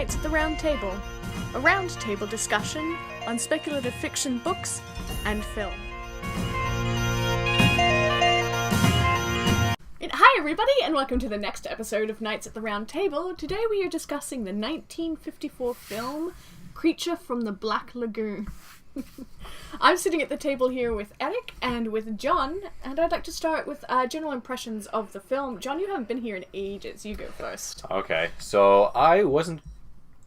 Knights at the Round Table, a round table discussion on speculative fiction books and film. Hi everybody, and welcome to the next episode of Knights at the Round Table. Today we are discussing the 1954 film Creature from the Black Lagoon. I'm sitting at the table here with Éric and with John, and I'd like to start with general impressions of the film. John, you haven't been here in ages. You go first. Okay, so I wasn't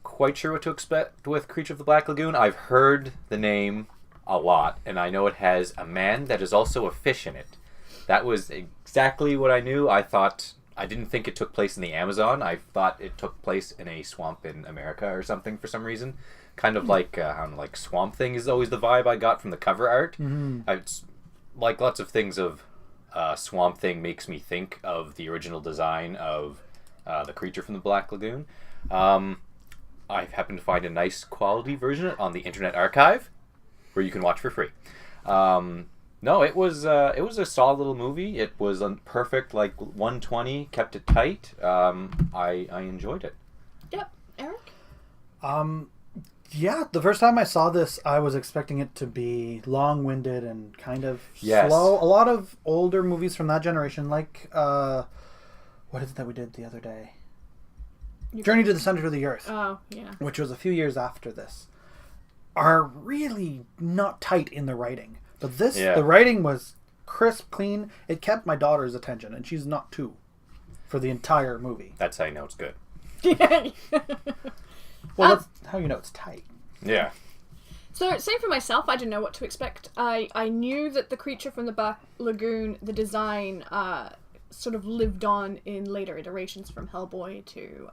quite sure what to expect with Creature of the Black Lagoon. I've heard the name a lot, and I know it has a man that is also a fish in it. That was exactly what I knew. I didn't think it took place in the Amazon. I thought it took place in a swamp in America or something for some reason. Kind of like, I don't know, like Swamp Thing is always the vibe I got from the cover art. Mm-hmm. It's like lots of things of Swamp Thing makes me think of the original design of the Creature from the Black Lagoon. I happened to find a nice quality version on the Internet Archive where you can watch for free. No, it was a solid little movie. It was perfect, like 120, kept it tight. I enjoyed it. Yep, Éric? Yeah, the first time I saw this, I was expecting it to be long-winded and kind of slow. A lot of older movies from that generation, like, what is it that we did the other day? Journey to the Center of the Earth. Oh, yeah. Which was a few years after this. Are really not tight in the writing. But this, the writing was crisp, clean. It kept my daughter's attention, and she's not 2 for the entire movie. That's how you know it's good. Well, that's how you know it's tight. Yeah. So, same for myself, I didn't know what to expect. I knew that the Creature from the Black Lagoon, the design, sort of lived on in later iterations from Hellboy to,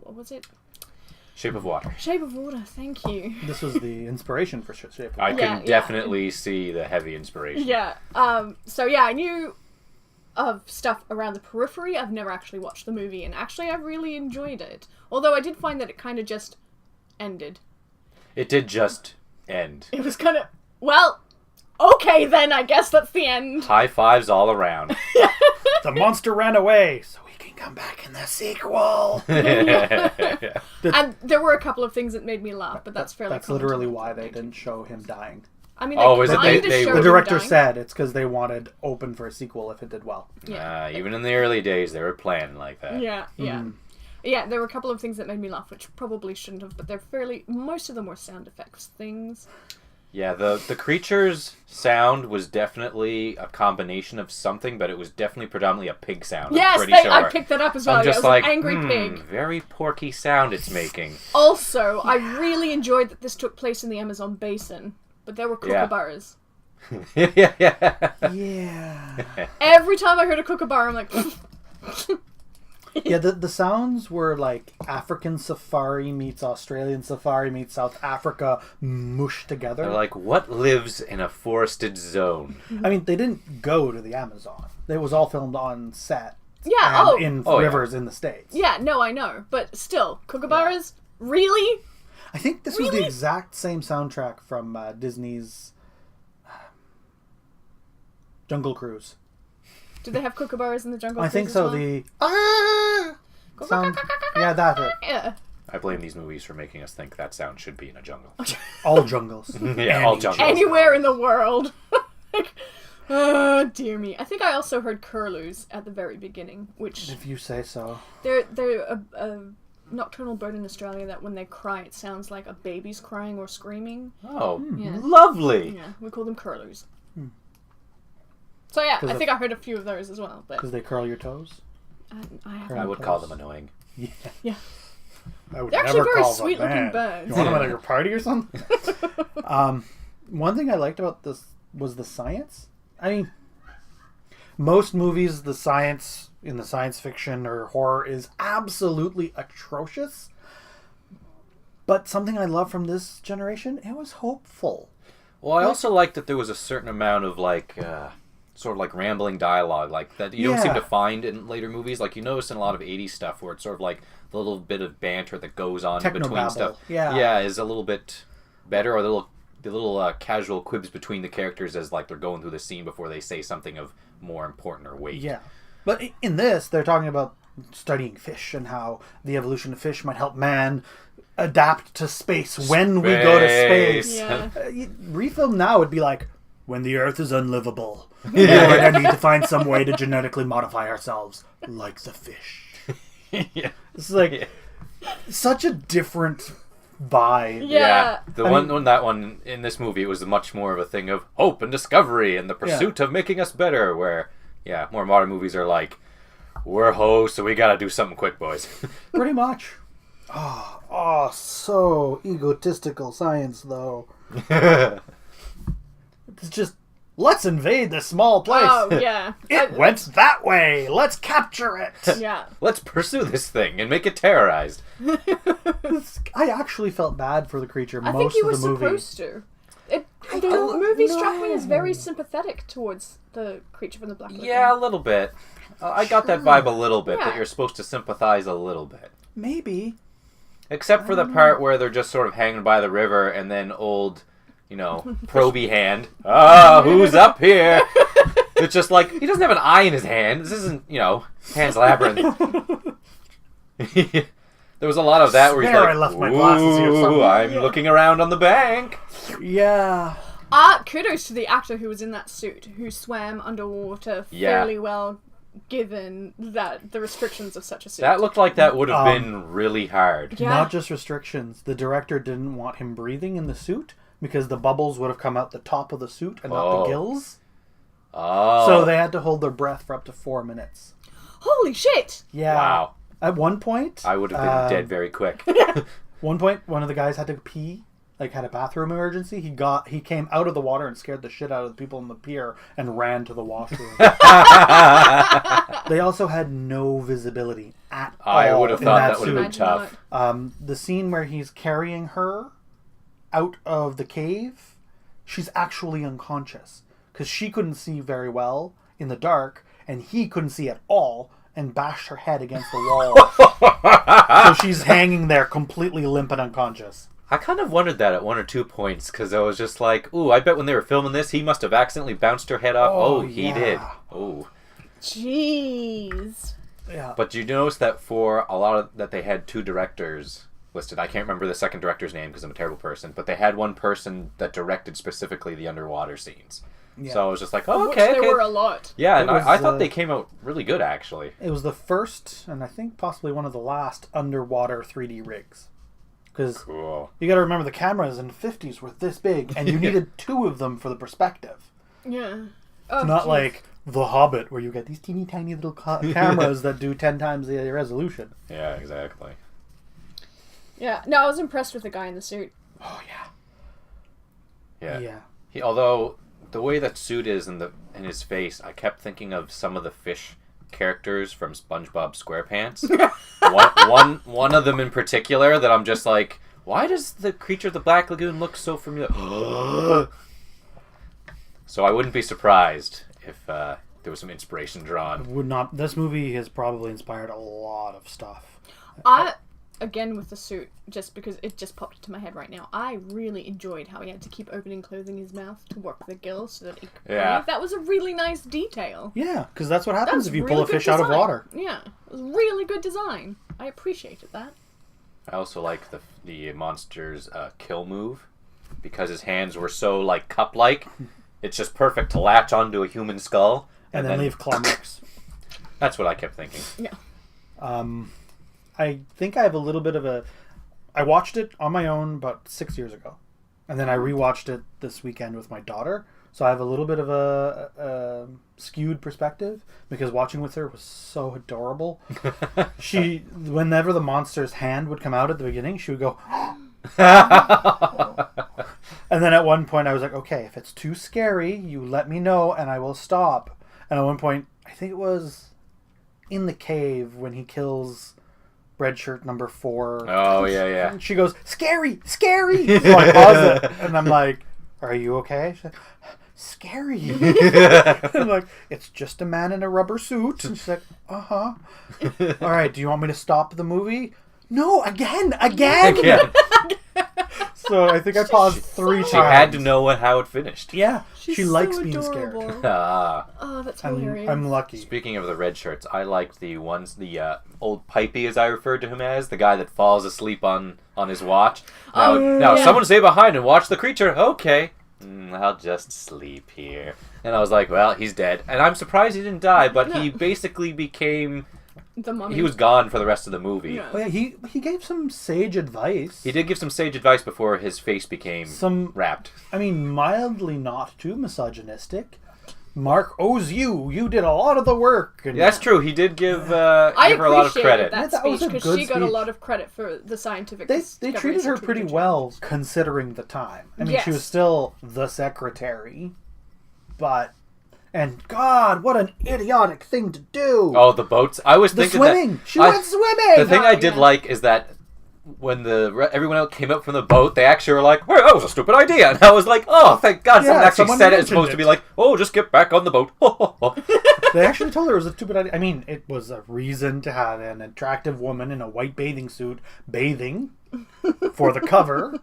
what was it? Shape of Water. Shape of Water, thank you. This was the inspiration for Shape of Water. I can definitely see the heavy inspiration. Yeah. I knew of stuff around the periphery. I've never actually watched the movie, and actually I really enjoyed it. Although I did find that it kind of just ended. It did just end. It was kind of, well, okay then, I guess that's the end. High fives all around. The monster ran away, so he can come back in the sequel. And there were a couple of things that made me laugh, but that's fairly That's literally why they didn't show him dying. I mean, the director said it's because they wanted open for a sequel if it did well. Yeah. Even in the early days, they were planning like that. Yeah. Yeah, there were a couple of things that made me laugh, which probably shouldn't have, but most of them were sound effects things. Yeah, the creature's sound was definitely a combination of something, but it was definitely predominantly a pig sound. Yes, I picked that up as well. I'm just it was like, an angry pig. Very porky sound it's making. Also, I really enjoyed that this took place in the Amazon basin, but there were kookaburras. Yeah. Every time I heard a kookaburra, I'm like... Yeah, the sounds were like African safari meets Australian safari meets South Africa mushed together. They're like, what lives in a forested zone? I mean, they didn't go to the Amazon. It was all filmed on set. Yeah, in rivers in the States. Yeah, no, I know. But still, kookaburras? Yeah. Really? I think this was the exact same soundtrack from Disney's Jungle Cruise. Did they have kookaburras in the Jungle Cruise? I think so. Well? Sound, yeah, that's it. Yeah. I blame these movies for making us think that sound should be in a jungle. All jungles. All jungles. Anywhere in the world. Oh, dear me. I think I also heard curlews at the very beginning, which... If you say so. They're a nocturnal bird in Australia that when they cry, it sounds like a baby's crying or screaming. Oh, lovely. Yeah, we call them curlews. So yeah, I think I heard a few of those as well. Because they curl your toes? I would call them annoying. Yeah. They're actually very sweet-looking birds. You want them at your party or something? One thing I liked about this was the science. I mean, most movies, the science in the science fiction or horror is absolutely atrocious. But something I love from this generation, it was hopeful. Well, I also liked that there was a certain amount of sort of like rambling dialogue like that you don't seem to find in later movies. Like you notice in a lot of 80s stuff where it's sort of like the little bit of banter that goes on between stuff. Yeah, is a little bit better, or the little casual quibs between the characters as like they're going through the scene before they say something of more important or weight. Yeah. But in this, they're talking about studying fish and how the evolution of fish might help man adapt to space when we go to space. Yeah. Refilm now would be like, when the Earth is unlivable, we're going to need to find some way to genetically modify ourselves, like the fish. Yeah. It's like such a different vibe. Yeah. That one in this movie, it was much more of a thing of hope and discovery and the pursuit of making us better. Where, more modern movies are like, we're hoes, so we gotta do something quick, boys. Pretty much. Oh, so egotistical science, though. It's just, let's invade this small place. Oh, yeah. It went that way. Let's capture it. Yeah. Let's pursue this thing and make it terrorized. I actually felt bad for the creature I most think you of the were movie. supposed to. The movie struck me as very sympathetic towards the creature from the Black Lagoon. Yeah, a little bit. I got that vibe a little bit, Yeah. that you're supposed to sympathize a little bit. Maybe. Except for the part where they're just sort of hanging by the river and then old, proby hand. Who's up here? It's just like, he doesn't have an eye in his hand. This isn't, Pan's Labyrinth. There was a lot of that where he's Swear like, I left my glasses here "Ooh, somewhere." I'm looking around on the bank." Yeah. Kudos to the actor who was in that suit, who swam underwater Yeah. fairly well, given that the restrictions of such a suit. That looked like that would have been really hard. Yeah. Not just restrictions. The director didn't want him breathing in the suit because the bubbles would have come out the top of the suit and not the gills. Oh. So they had to hold their breath for up to 4 minutes. Holy shit! Yeah. Wow. At one point, I would have been dead very quick. one of the guys had to pee, had a bathroom emergency. He came out of the water and scared the shit out of the people in the pier and ran to the washroom. They also had no visibility at all. I would have in thought that that would have been suit. tough. The scene where he's carrying her out of the cave, she's actually unconscious because she couldn't see very well in the dark and he couldn't see at all and bashed her head against the wall. So she's hanging there completely limp and unconscious. I kind of wondered that at 1 or 2 points, because I was just like, ooh, I bet when they were filming this, he must have accidentally bounced her head off. Oh, he did. Oh. Jeez. Yeah. But you notice that for a lot of that they had 2 directors listed. I can't remember the second director's name because I'm a terrible person, but they had one person that directed specifically the underwater scenes. Yeah. So I was just like, oh, okay. Which there were a lot. Yeah, and I thought they came out really good, actually. It was the first, and I think possibly one of the last, underwater 3D rigs. Because you got to remember the cameras in the 50s were this big, and you needed 2 of them for the perspective. Yeah. It's not like The Hobbit, where you get these teeny tiny little cameras that do 10 times the resolution. Yeah, exactly. Yeah. No, I was impressed with the guy in the suit. Oh, Yeah. Yeah. Although the way that suit is in his face, I kept thinking of some of the fish characters from SpongeBob SquarePants. one of them in particular that I'm just like, why does the creature of the Black Lagoon look so familiar? So I wouldn't be surprised if there was some inspiration drawn. This movie has probably inspired a lot of stuff. Again with the suit, just because it just popped into my head right now, I really enjoyed how he had to keep opening closing his mouth to work the gills so that he could breathe. That was a really nice detail. Yeah, because that's what happens if you really pull a fish out of water. Yeah, it was really good design. I appreciated that. I also like the monster's kill move, because his hands were so cup-like. It's just perfect to latch onto a human skull and then leave claw marks. That's what I kept thinking. Yeah. I think I have a little bit of I watched it on my own about 6 years ago. And then I rewatched it this weekend with my daughter. So I have a little bit of a skewed perspective because watching with her was so adorable. Whenever the monster's hand would come out at the beginning, she would go... And then at one point I was like, okay, if it's too scary, you let me know and I will stop. And at one point, I think it was in the cave when he kills... Red shirt number 4. Oh, yeah. And she goes, scary! So I pause it. And I'm like, are you okay? She's like, scary. I'm like, it's just a man in a rubber suit. And she's like, uh-huh. All right, do you want me to stop the movie? No, again. So I think I paused three times. She had to know how it finished. Yeah, She's she so likes being adorable. scared. Oh, that's hilarious. I'm lucky. Speaking of the red shirts, I liked the ones, the old Pipey, as I referred to him as, the guy that falls asleep on his watch. Now, someone stay behind and watch the creature. Okay. I'll just sleep here. And I was like, well, he's dead. And I'm surprised he didn't die, but he basically became... The mummy. He was gone for the rest of the movie. Yeah. Oh, yeah, he gave some sage advice. He did give some sage advice before his face became wrapped. I mean, mildly not too misogynistic. Mark owes you. You did a lot of the work. And That's true. He did give her I a lot of credit. that that was speech a because good she got a speech. lot of credit for the scientific. They treated her pretty well considering the time. I mean, she was still the secretary, but... And God, what an idiotic thing to do! Oh, the boats! I was thinking swimming. that She went swimming. The thing I did like is that when everyone else came up from the boat, they actually were like, "Well, that was a stupid idea," and I was like, "Oh, thank God, someone actually said it." It's supposed to be like, "Oh, just get back on the boat." They actually told her it was a stupid idea. I mean, it was a reason to have an attractive woman in a white bathing suit bathing for the cover.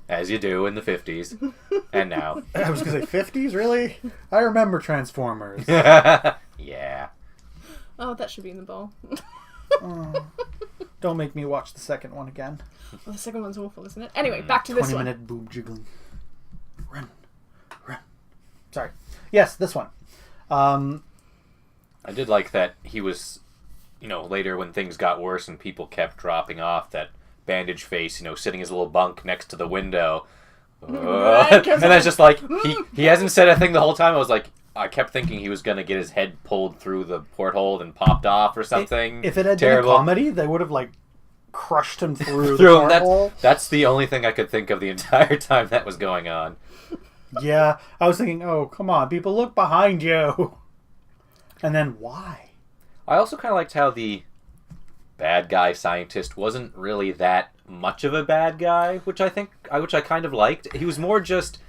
As you do in the 50s. And now. I was going to say 50s, really? I remember Transformers. Yeah. Oh, that should be in the bowl. Don't make me watch the second one again. Well, the second one's awful, isn't it? Anyway, back to this one. 20-minute boob jiggling. Run. Sorry. Yes, this one. I did like that he was, later when things got worse and people kept dropping off, that bandage face, sitting his little bunk next to the window. And that's just like, he hasn't said a thing the whole time. I kept thinking he was going to get his head pulled through the porthole and popped off or something. If it had terrible. been a comedy, they would have, crushed him through the porthole. That's the only thing I could think of the entire time that was going on. Yeah, I was thinking, oh, come on, people, look behind you. And then, why? I also kind of liked how the bad guy scientist wasn't really that much of a bad guy, which I kind of liked. He was more just...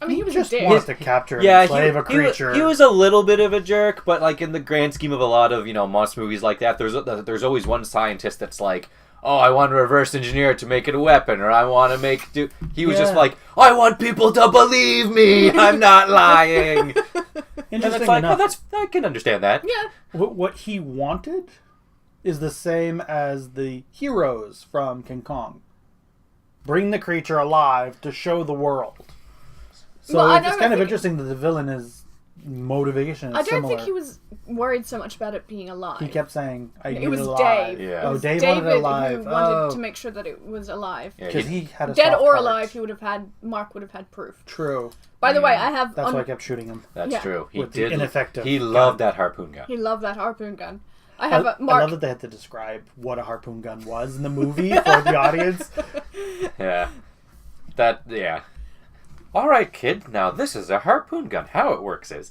I mean, he was just a dick. wanted to capture and enslave a creature. He was a little bit of a jerk, but in the grand scheme of a lot of monster movies like that, there's always one scientist that's like, oh, I want to reverse engineer it to make it a weapon, or I want to He was just like, I want people to believe me. I'm not lying. And it's like, I can understand that. Yeah. What he wanted is the same as the heroes from King Kong. Bring the creature alive to show the world. So it's kind of interesting that the villain is motivation is I don't similar. think he was worried so much about it being alive. He kept saying, I need it was it alive. Dave. Yeah. Oh, Dave David wanted it alive. who wanted to make sure that it was alive. Because he had a Dead soft or heart. alive, Mark would have had proof. True. By the way, I have... That's why I kept shooting him. That's true. He With the did. ineffective He gun. loved that harpoon gun. He loved that harpoon gun. I I Mark... love that they had to describe what a harpoon gun was in the movie for the audience. Yeah. Yeah. All right, kid. Now this is a harpoon gun. How it works is...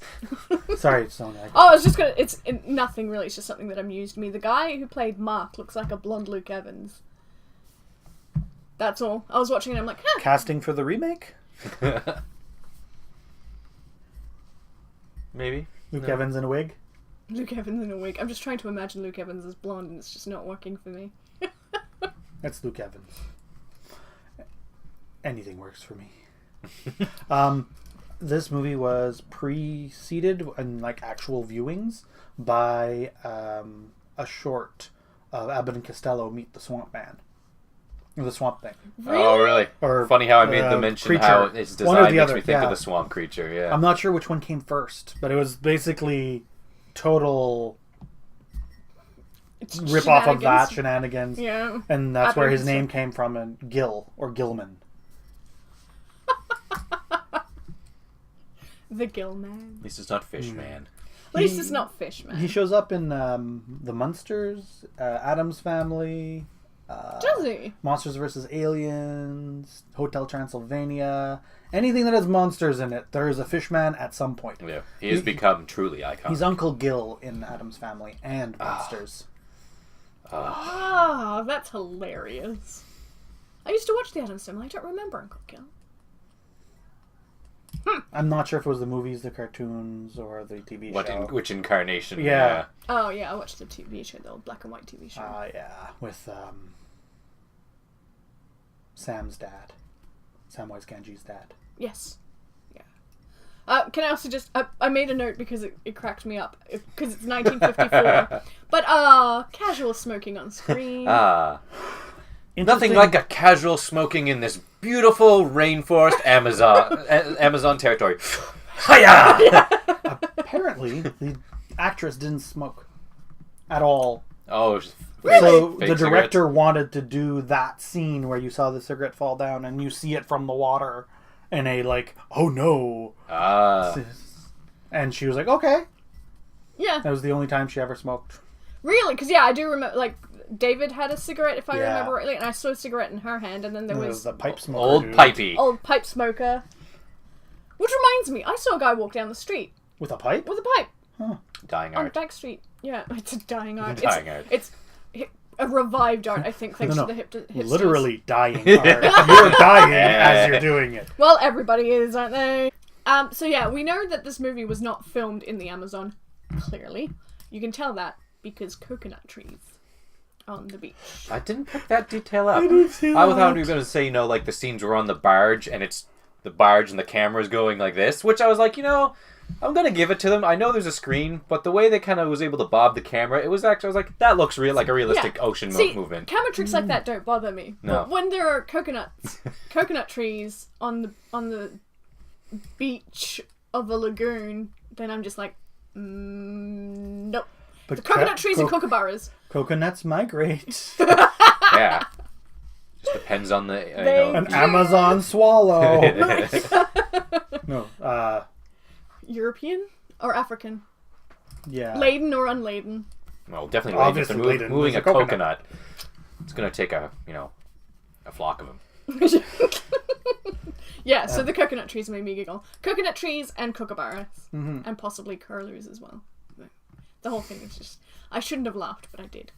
Sorry, Sonia. Oh, I was just gonna... It's nothing really. It's just something that amused me. The guy who played Mark looks like a blonde Luke Evans. That's all. I was watching and I'm like, huh. Casting for the remake? Maybe. Luke Evans in a wig? Luke Evans in a wig. I'm just trying to imagine Luke Evans as blonde and it's just not working for me. That's Luke Evans. Anything works for me. This movie was preceded in actual viewings by a short of Abbott and Costello Meet the Swamp Man. Or the Swamp Thing. Really? Oh, really? Or, funny how I made the mention creature. how its One or design the makes other, me think yeah. of the swamp creature. Yeah. I'm not sure which one came first, but it was basically total rip off of that shenanigans. Yeah. And that's where his Abbott and name came from, and Gil or Gilman. The Gill Man. At least it's not Fish Man. At least it's not Fish Man. He shows up in the Munsters, Addams Family. Does he? Monsters vs. Aliens, Hotel Transylvania, anything that has monsters in it, there is a Fishman at some point. Yeah, he has become truly iconic. He's Uncle Gil in Addams Family and Monsters. Ah, that's hilarious. I used to watch the Addams Family. I don't remember Uncle Gil. I'm not sure if it was the movies, the cartoons, or the TV show. Which incarnation? Yeah. Oh, yeah, I watched the TV show, the old black and white TV show. Yeah, with Sam's dad. Samwise Gamgee's dad. Yes. Yeah. Can I also just... I made a note because it cracked me up. Because it's 1954. But, casual smoking on screen. Nothing like a casual smoking in this beautiful rainforest Amazon territory. Hiya! Apparently, the actress didn't smoke at all. Oh, So fake the director cigarettes? wanted to do that scene where you saw the cigarette fall down and you see it from the water and oh no. And she was like, okay. Yeah. That was the only time she ever smoked. Really? Because, I do remember, David had a cigarette, if I Yeah. remember rightly, and I saw a cigarette in her hand, and then there was... the pipe smoker. Old dude. pipey. Old pipe smoker. Which reminds me, I saw a guy walk down the street With a pipe? with a pipe Dying on art. Back Street. Yeah, it's a dying art. Dying art. It's a revived art, I think, thanks No. to the hipsters. Literally dying art. You're dying as you're doing it. Well, everybody is, aren't they? So yeah, we know that this movie was not filmed in the Amazon, clearly. You can tell that because coconut trees on the beach. I didn't pick that detail up. I didn't see thought that. we were going to say, the scenes were on the barge, and it's the barge and the camera's going like this, which I was like, I'm going to give it to them. I know there's a screen, but the way they kind of was able to bob the camera, it was actually, I was like, that looks real, like a realistic ocean movement. Camera tricks like that don't bother me. No. But when there are coconut trees on the beach of a lagoon, then I'm just like, nope. But The coconut trees and kookaburras. Coconuts migrate. Yeah. Just depends on the, An Amazon swallow. No, European or African? yeah. Laden or unladen? well, definitely Obviously laden. If they're laden moving with a a coconut. coconut, it's going to take a flock of them. Yeah, so the coconut trees made me giggle. Coconut trees and kookaburras. Mm-hmm. And possibly curlews as well. The whole thing is just... I shouldn't have laughed, but I did.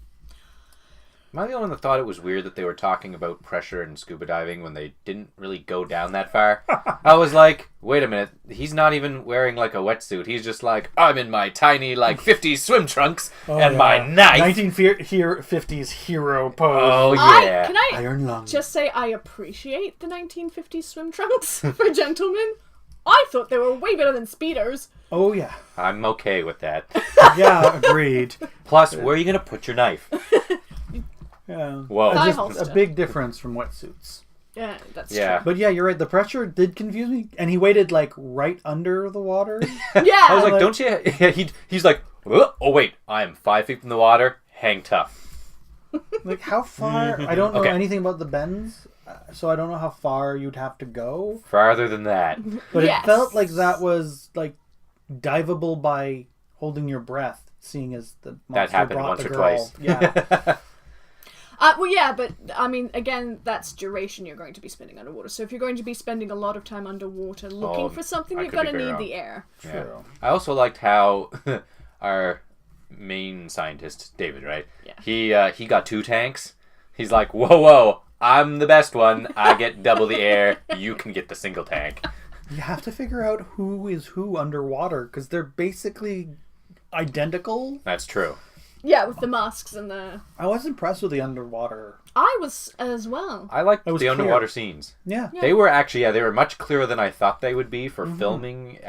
Am I the only one that thought it was weird that they were talking about pressure and scuba diving when they didn't really go down that far? I was like, wait a minute, he's not even wearing a wetsuit. He's just like, I'm in my tiny 50s swim trunks and my knife. 1950s hero pose. Oh yeah. Can I Iron lung. just say I appreciate the 1950s swim trunks for gentlemen? I thought they were way better than Speedos. Oh yeah. I'm okay with that. Yeah, agreed. Plus, where are you going to put your knife? Yeah. Whoa. Thigh Just holster. a big difference from wetsuits. Yeah, that's Yeah. But yeah, you're right. The pressure did confuse me, and he waited right under the water. true. Yeah. I was like, don't you... He's like, oh wait, I am 5 feet from the water. Hang tough. How far? I don't know Okay. anything about the bends, so I don't know how far you'd have to go. Farther than that. But Yes. it felt like that was diveable by holding your breath, seeing as the monster That happened brought once the or girl. twice. Yeah. Well, yeah, but I mean, again, that's duration you're going to be spending underwater. So if you're going to be spending a lot of time underwater looking for something, I you're could going be to very need wrong. the air. Yeah. True. I also liked how our main scientist, David, right? Yeah. He got 2 tanks. He's like, whoa, I'm the best one. I get double the air. You can get the single tank. You have to figure out who is who underwater, because they're basically identical. That's true. Yeah, with the masks and the... I was impressed with the underwater. I was as well. I liked It was the clear. underwater scenes. Yeah. They were actually, they were much clearer than I thought they would be for filming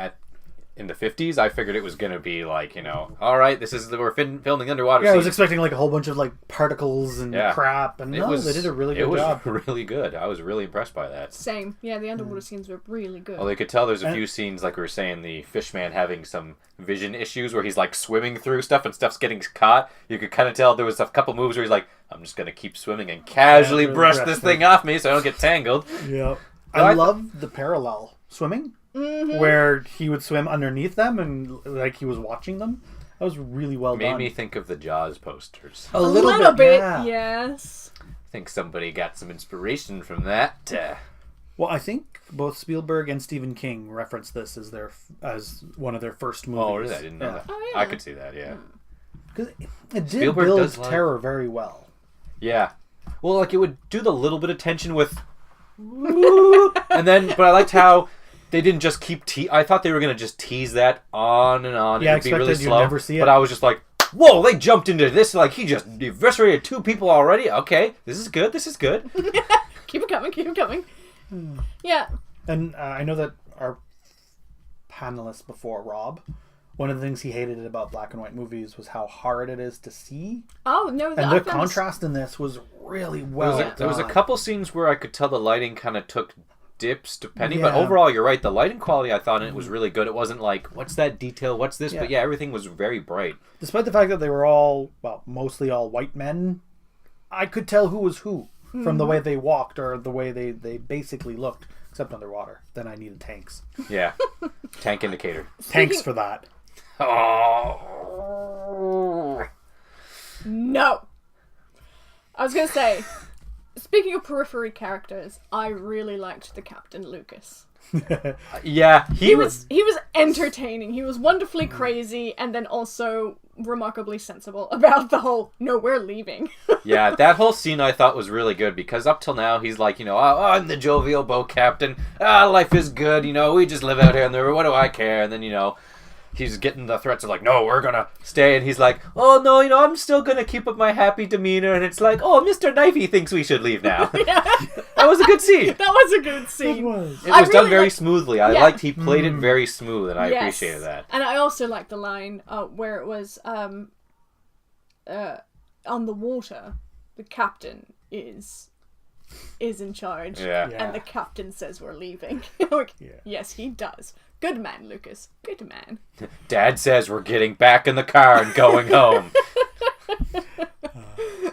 in the 50s. I figured it was going to be all right, we're filming underwater Yeah, I scenes. was expecting a whole bunch of particles and crap, and no, they did a really good job. It was really good. I was really impressed by that. Same. Yeah, the underwater scenes were really good. Well, you could tell there's a few scenes, like we were saying, the fishman having some vision issues where he's swimming through stuff and stuff's getting caught. You could kind of tell there was a couple moves where he's like, I'm just going to keep swimming and casually brush this thing off me so I don't get tangled. Yeah. Well, I love the parallel swimming, where he would swim underneath them and he was watching them. That was really well done. Made me think of the Jaws posters. A a little bit, yeah. yes. I think somebody got some inspiration from that. Well, I think both Spielberg and Stephen King referenced this as one of their first movies. Oh, really? I didn't know that. Oh, yeah. I could see that, yeah. Because it did Spielberg build does terror very well. Yeah. Well, it would do the little bit of tension with... and then, but I liked how they didn't just keep... I thought they were going to just tease that on and on. Yeah, It would be really expected you'd slow. never see it. But I was just like, whoa, they jumped into this. He just eviscerated 2 people already? Okay, this is good. Keep it coming, keep it coming. Yeah. And I know that our panelist before, Rob, one of the things he hated about black and white movies was how hard it is to see. Oh, no. And the contrast in this was really well done. There was a couple scenes where I could tell the lighting kind of took dips depending, Yeah. but overall you're right, the lighting quality I thought in it was really good. It wasn't like, what's that detail, what's this, but yeah, everything was very bright. Despite the fact that they were all, well, mostly all white men, I could tell who was who from the way they walked or the way they basically looked, except underwater. Then I needed tanks. Yeah. Tank indicator. Tanks for that. Oh. No. I was going to say, speaking of periphery characters, I really liked the Captain Lucas. Yeah, he was entertaining. He was wonderfully crazy and then also remarkably sensible about the whole, no, we're leaving. Yeah, that whole scene I thought was really good because up till now he's like, oh, I'm the jovial boat captain. Life is good, we just live out here in the river. What do I care? And then, he's getting the threats of like, no, we're gonna stay, and he's like, oh no, I'm still gonna keep up my happy demeanor, and it's like, oh, Mr. Knifey thinks we should leave now. Yeah. That was a good scene. That was a good scene. It was. It was done very smoothly. I liked he played it very smooth, and I Yes. appreciated that. And I also liked the line where it was on the water, the captain is in charge, Yeah. and the captain says we're leaving. Like, yes, he does. Good man, Lucas. Good man. Dad says we're getting back in the car and going home.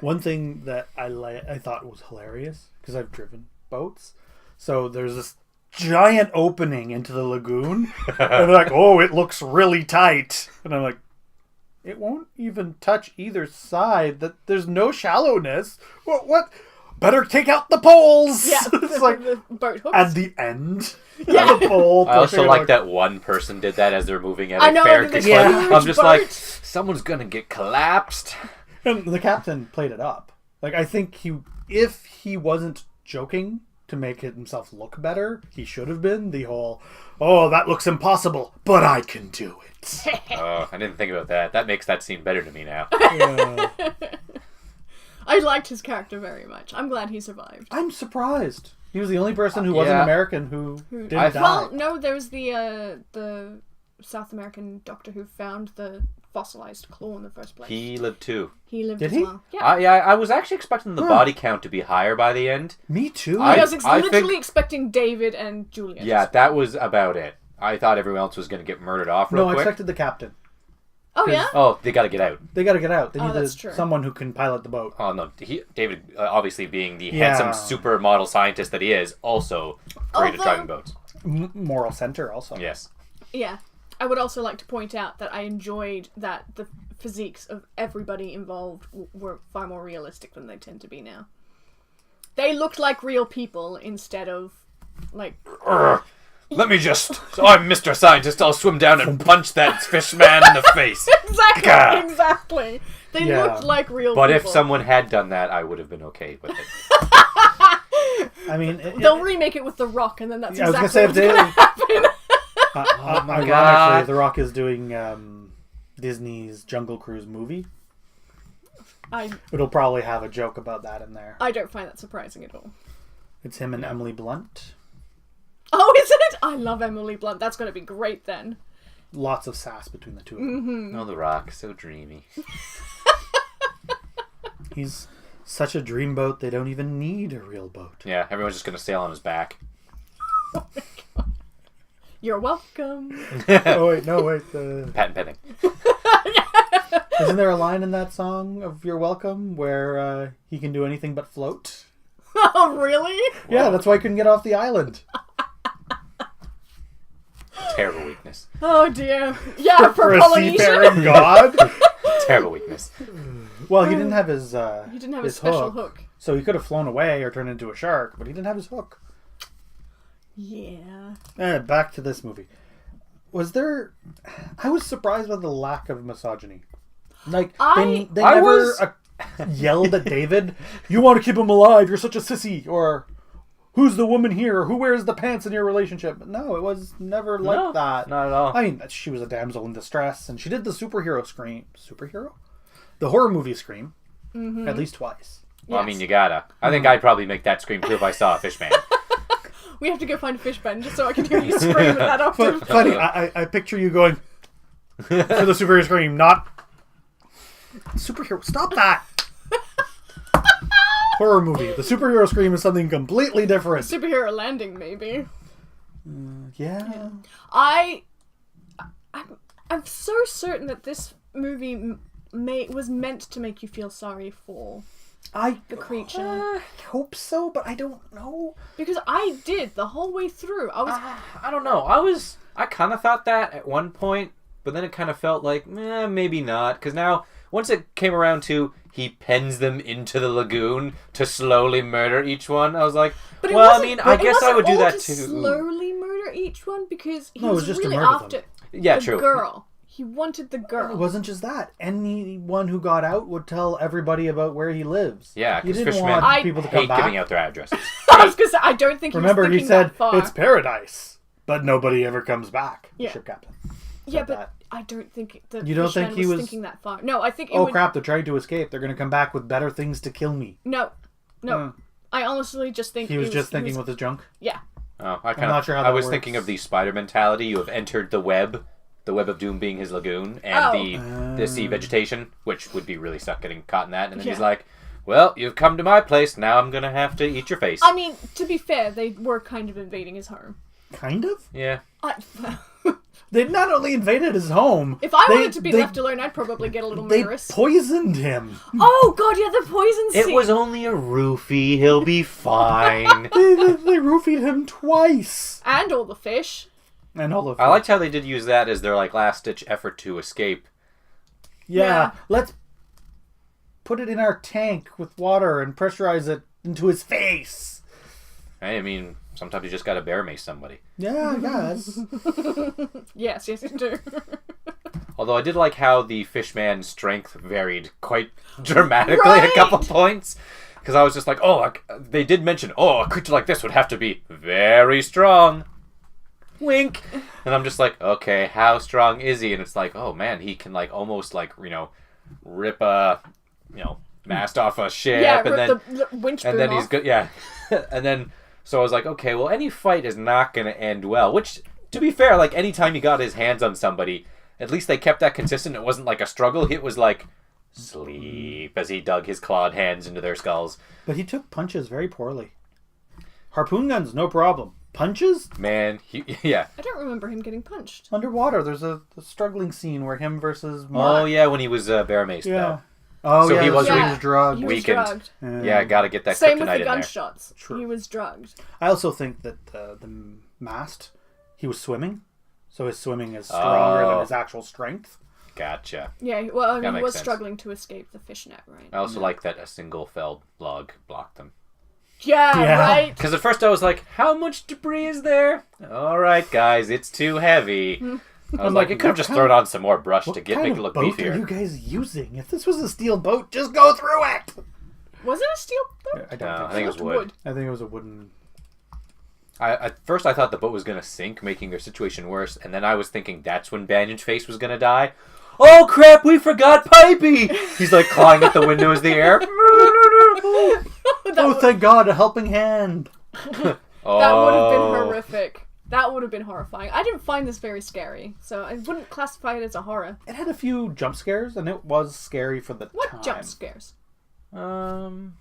One thing that I thought was hilarious, because I've driven boats, so there's this giant opening into the lagoon, and they're like, oh, it looks really tight. And I'm like, it won't even touch either side. That there's no shallowness. What? Better take out the poles. Yeah, It's like the boat hooks. at the end. Yeah. The pole. I also pushing it like that one person did that as they're moving out I of know, fair. the Because huge I'm just boat. like, someone's gonna get collapsed. And the captain played it up. Like, I think if he wasn't joking to make himself look better, he should have been the whole, oh, that looks impossible, but I can do it. Oh, I didn't think about that. That makes that scene better to me now. Yeah. I liked his character very much. I'm glad he survived. I'm surprised. He was the only person who wasn't Yeah. American who didn't die. Well, no, there was the South American doctor who found the fossilized claw in the first place. He lived too. He lived Did as he? well. Yeah. I was actually expecting the body count to be higher by the end. Me too. I was I literally think- expecting David and Julia. Yeah, that was about it. I thought everyone else was going to get murdered off real I quick. expected the captain. Oh, yeah? Oh, they got to get out. They got to get out. They Oh, need that's true. someone who can pilot the boat. Oh, no. David, obviously being the Yeah. handsome supermodel scientist that he is, also great at Although- driving boats. Moral center also. Yes. Yeah. I would also like to point out that I enjoyed that the physiques of everybody involved were far more realistic than they tend to be now. They looked like real people instead of, like... Let me just... I'm Mr. Scientist. I'll swim down and punch that fish man in the face. Exactly, exactly. They Yeah. looked like real But people. if someone had done that, I would have been okay with it. I mean, They'll remake it with The Rock, and then that's I was exactly what's gonna say going to happen. Oh my ironically, God. The Rock is doing Disney's Jungle Cruise movie. It'll probably have a joke about that in there. I don't find that surprising at all. It's him and Emily Blunt. Oh, is it? I love Emily Blunt. That's going to be great then. Lots of sass between the two of them. Oh, The Rock. So dreamy. He's such a dreamboat, they don't even need a real boat. Yeah, everyone's just going to sail on his back. You're welcome. Oh, wait, no, wait. Patent pending. Isn't there a line in that song of You're Welcome where he can do anything but float? Oh, really? Yeah, that's why he couldn't get off the island. Terrible weakness. Oh, dear. Yeah, for a Polynesia. seafaring god. Terrible weakness. Well, he didn't have his He didn't have his special hook. So he could have flown away or turned into a shark, but he didn't have his hook. Yeah. Back to this movie. Was there... I was surprised by the lack of misogyny. Like, they I never was- yelled at David, you want to keep him alive, you're such a sissy, or who's the woman here, or who wears the pants in your relationship? No, it was never like that. Not at all. I mean, she was a damsel in distress, and she did the superhero scream. Superhero? The horror movie scream. At least twice. Well, I mean, you gotta. I think I'd probably make that scream too if I saw a fish man. We have to go find a fish pen just so I can hear you scream at that octave. Funny, I picture you going for the superhero scream, not superhero. Stop that! Horror movie. The superhero scream is something completely different. Superhero landing, maybe. Yeah. I'm so certain that this movie was meant to make you feel sorry for the creature. I hope so, but I don't know. Because I did the whole way through. I don't know. I kind of thought that at one point, but then it kind of felt like, maybe not. Because now, once it came around to he pens them into the lagoon to slowly murder each one, I was like, I guess I would do that too. Slowly murder each one because he it was was just to really murder after them. the girl. He wanted the girl. It wasn't just that. Anyone who got out would tell everybody about where he lives. Yeah, he because didn't fishermen want people to come hate back. giving out their addresses. I was gonna say, I don't think Remember, he was he thinking said that far. it's paradise, but nobody ever comes back. Yeah. Ship captain. Yeah, but that. I don't think the You don't fishman think he was thinking that far. No, I think it Oh would... crap! They're trying to escape. They're going to come back with better things to kill me. No. I honestly just think He was just thinking with his junk. Yeah. Oh, I'm not sure how that I was works. thinking of the spider mentality. You have entered the web of doom being his lagoon, and the sea vegetation, which would be really stuck getting caught in that. And then he's like, well, you've come to my place, now I'm going to have to eat your face. I mean, to be fair, they were kind of invading his home. Kind of? Yeah. They not only invaded his home. If I wanted to be left alone, I'd probably get a little They murderous. poisoned him. Oh god, yeah, the poison scene. It was only a roofie, he'll be fine. They roofied him twice. And all the fish. And all of I liked how they did use that as their last-ditch effort to escape. Yeah, let's put it in our tank with water and pressurize it into his face. I mean, sometimes you just gotta bear mace somebody. Yeah, I guess. Yes, you do. Although I did like how the fishman's strength varied quite dramatically Right? a couple points. Because I was just like, they did mention, a creature like this would have to be very strong. Wink. And I'm just like, okay, how strong is he? And it's like, oh man, he can almost rip a, mast off a ship. Yeah, and then the winch and boom then off. he's good. Yeah. And then, so I was like, okay, well, any fight is not going to end well. Which, to be fair, anytime he got his hands on somebody, at least they kept that consistent. It wasn't like a struggle. It was like, sleep, as he dug his clawed hands into their skulls. But he took punches very poorly. Harpoon guns, no problem. Punches? Man, yeah. I don't remember him getting punched. Underwater, there's a struggling scene where him versus Mark. Oh, yeah, when he was bear maced, though. Oh, So yeah, he was drugged. He was Weakened. drugged. Yeah, gotta get that Same with kryptonite the in there. gunshots. True. He was drugged. I also think that the mast, he was swimming, so his swimming is stronger than his actual strength. Gotcha. Yeah, well, I mean, That he makes was sense. struggling to escape the fishnet, right? I also like that a single felled log blocked them. Yeah, right? Because at first I was like, how much debris is there? Alright, guys, it's too heavy. I was like, it could have just thrown on some more brush to make it look What kind of boat beefier. are you guys using? If this was a steel boat, just go through it! Was it a steel boat? I don't No, think I think it was Just wood. I think it was a wooden... At first I thought the boat was going to sink, making their situation worse, and then I was thinking that's when Banyan's face was going to die. Oh crap, we forgot Pipey! He's clawing at the windows of the air. Oh, thank God, a helping hand! That would have been horrific. That would have been horrifying. I didn't find this very scary, so I wouldn't classify it as a horror. It had a few jump scares, and it was scary for the time. What jump scares? Dunna.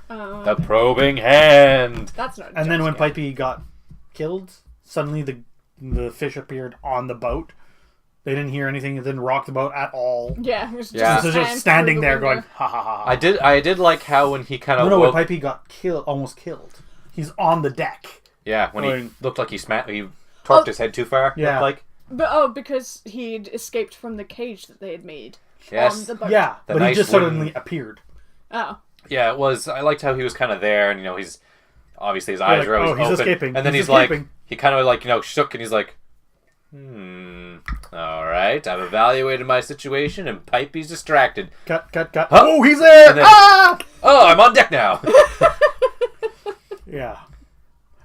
Oh, The probing hand. that's not a And jump then when scare. Pipey got killed, suddenly the fish appeared on the boat. They didn't hear anything. It didn't rock the boat at all. Yeah, it was Yeah. just, So his just hand standing through the there window. going, ha ha ha. I did like how when he kind of No, when woke... Pipey got almost killed. He's on the deck. Yeah, when he Going- looked like he torqued his head too far. Yeah. Looked like. But because he'd escaped from the cage that they had made Yes. on the boat. Yeah, The but nice he just wooden- suddenly appeared. Oh. Yeah, it was. I liked how he was kind of there, and he's obviously his eyes like, are always oh, he's open, escaping. and then He's he's like, escaping. he kind of shook, and he's like, all right, I've evaluated my situation, and Pipey's distracted. Cut. Huh? Oh, he's there! And then- Ah! Oh, I'm on deck now. Yeah.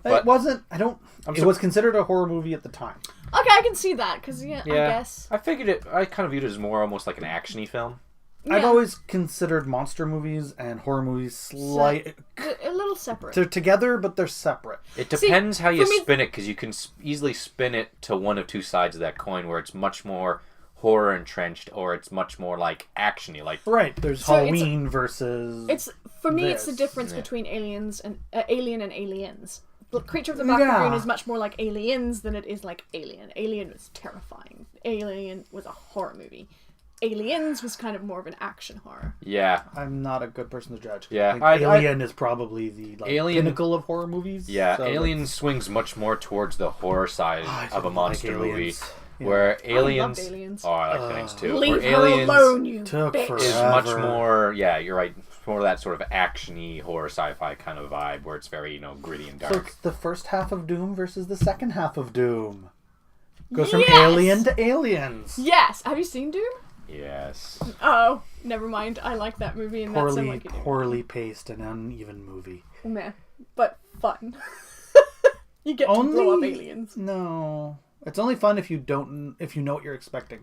But- It wasn't, it was considered a horror movie at the time. Okay, I can see that, because, I guess. I figured it. I kind of viewed it as more almost like an action-y film. I've always considered monster movies and horror movies a little separate. They're together, but they're separate. It depends how you spin it, because you can easily spin it to one of two sides of that coin, where it's much more horror entrenched, or it's much more like actiony. Like there's Halloween versus. For me, it's the difference between aliens and Alien and Aliens. Creature of the Black Lagoon is much more like Aliens than it is like Alien. Alien was terrifying. Alien was a horror movie. Aliens was kind of more of an action horror. Yeah. I'm not a good person to judge. Yeah. Alien is probably the pinnacle of horror movies. Yeah, so Alien swings much more towards the horror side of a monster movie. Yeah. Where Aliens... I like Aliens too. Leave where her Aliens alone, you took bitch. Is much more... Yeah, you're right. More of that sort of action-y, horror sci-fi kind of vibe, where it's very, gritty and dark. So it's the first half of Doom versus the second half of Doom. Goes from Alien to Aliens. Yes! Have you seen Doom? Yes. Oh, never mind. I like that movie, and that's like you do. Poorly paced and uneven movie. Meh. But fun. You get to blow up aliens. No. It's only fun if you know what you're expecting.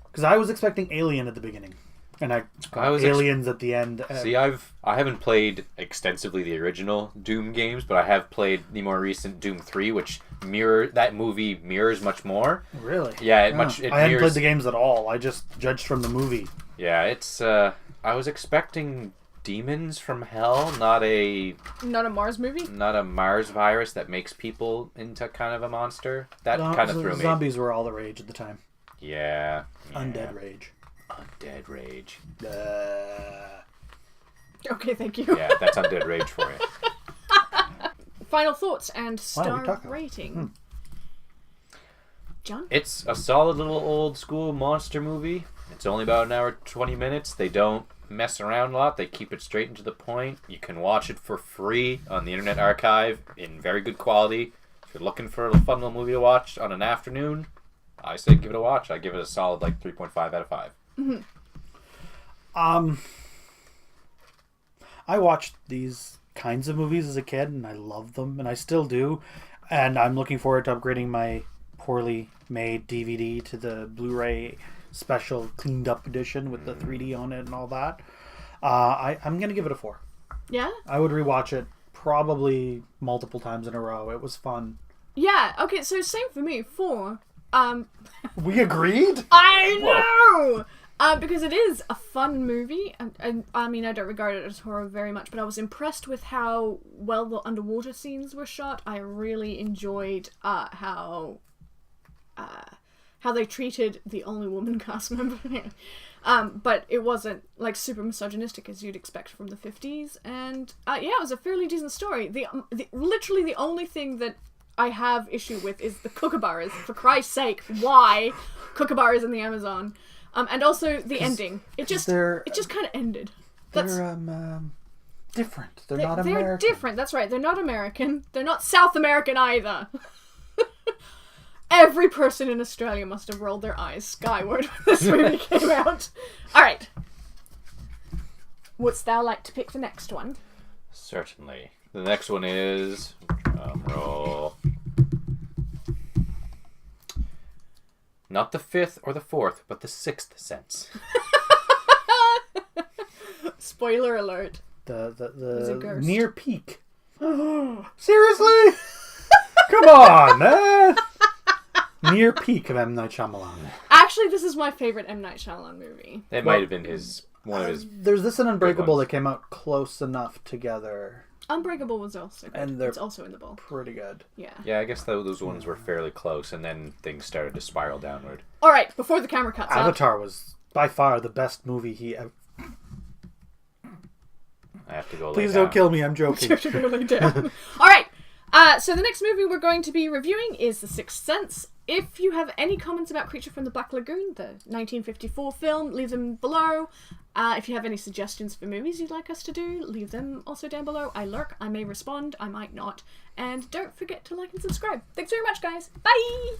Because I was expecting Alien at the beginning. And I was Aliens at the end. See, I haven't played extensively the original Doom games, but I have played the more recent Doom 3, which that movie mirrors much more. Really? Yeah, I hadn't played the games at all. I just judged from the movie. Yeah, it's I was expecting demons from hell, not a Mars movie? Not a Mars virus that makes people into kind of a monster. That kind of threw me. Zombies were all the rage at the time. Yeah. Undead rage. Undead rage. Okay, thank you. Yeah, that's Undead rage for you. Final thoughts and star rating. John? It's a solid little old school monster movie. It's only about an hour 20 minutes. They don't mess around a lot. They keep it straight and to the point. You can watch it for free on the Internet Archive in very good quality. If you're looking for a fun little movie to watch on an afternoon, I say give it a watch. I give it a solid 3.5 out of 5. Mm-hmm. I watched these kinds of movies as a kid, and I loved them, and I still do. And I'm looking forward to upgrading my poorly made DVD to the Blu-ray special cleaned up edition with the 3D on it and all that. I'm gonna give it a 4. Yeah? I would rewatch it probably multiple times in a row. It was fun. Yeah, okay, so same for me, 4. We agreed? I know! Because it is a fun movie, and I mean, I don't regard it as horror very much, but I was impressed with how well the underwater scenes were shot. I really enjoyed how they treated the only woman cast member. But it wasn't super misogynistic as you'd expect from the 50s, and it was a fairly decent story. Literally the only thing that I have issue with is the kookaburras. For Christ's sake, why kookaburras in the Amazon? And also the ending. It just kind of ended. They're different. They're not American. They're different. That's right. They're not American. They're not South American either. Every person in Australia must have rolled their eyes skyward when this movie came out. All right. Wouldst thou like to pick the next one? Certainly. The next one is roll. Not the 5th or the 4th, but the 6th sense. Spoiler alert. The near peak. Seriously? Come on, man. Near peak of M. Night Shyamalan. Actually, this is my favorite M. Night Shyamalan movie. It might have been one of his. There's this and Unbreakable that came out close enough together. Unbreakable was also good. And it's also in the ball. Pretty good. Yeah. Yeah, I guess those ones were fairly close, and then things started to spiral downward. All right, before the camera cuts Avatar was by far the best movie he ever. I have to go. Please don't kill me. I'm joking. Really down. All right. So the next movie we're going to be reviewing is The Sixth Sense. If you have any comments about Creature from the Black Lagoon, the 1954 film, leave them below. If you have any suggestions for movies you'd like us to do, leave them also down below. I lurk, I may respond, I might not. And don't forget to like and subscribe. Thanks very much, guys. Bye!